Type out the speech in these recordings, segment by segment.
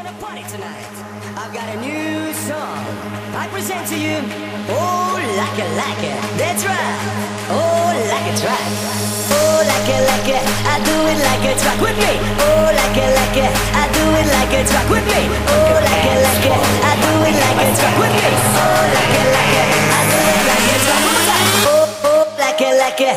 gonna party tonight. I've got a new song I present to you. Oh, like it, that's right. Oh, like a track. Oh, like it, I do it like a track with me. Oh, like it, I do it like a track with me. Oh, like it, I do it like a track with me. Oh, like it, I do it like a track with me. Oh, like it.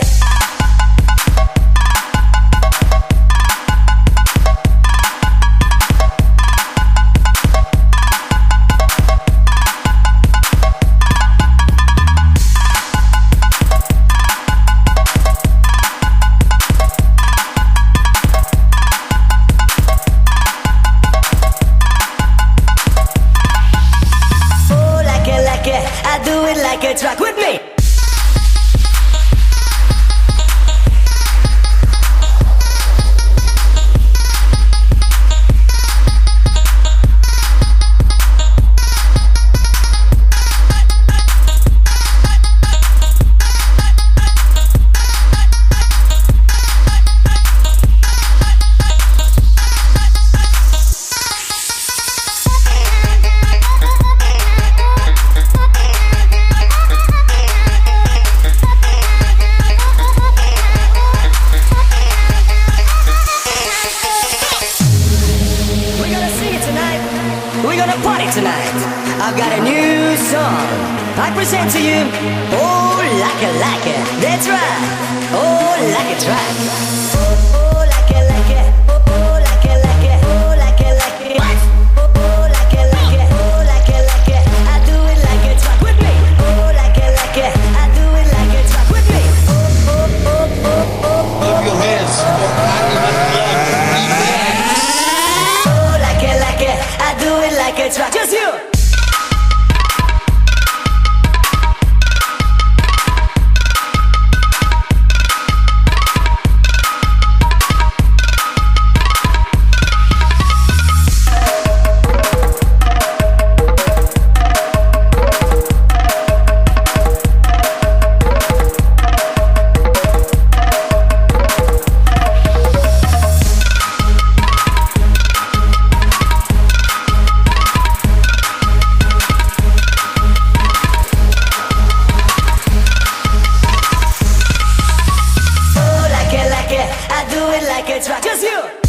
I do it like a track with me. We're gonna party tonight. I've got a new song I present to you. Oh, like it, that's right. Oh, like a track. Oh, like it, oh, like it, oh, like it. What? Oh, like it, oh, like it. I do it like a track with me. Oh, like it, I do it like a track with me. Move your hands. Oh, like it, I do it like a track. Just you. I do it like a track. Just you.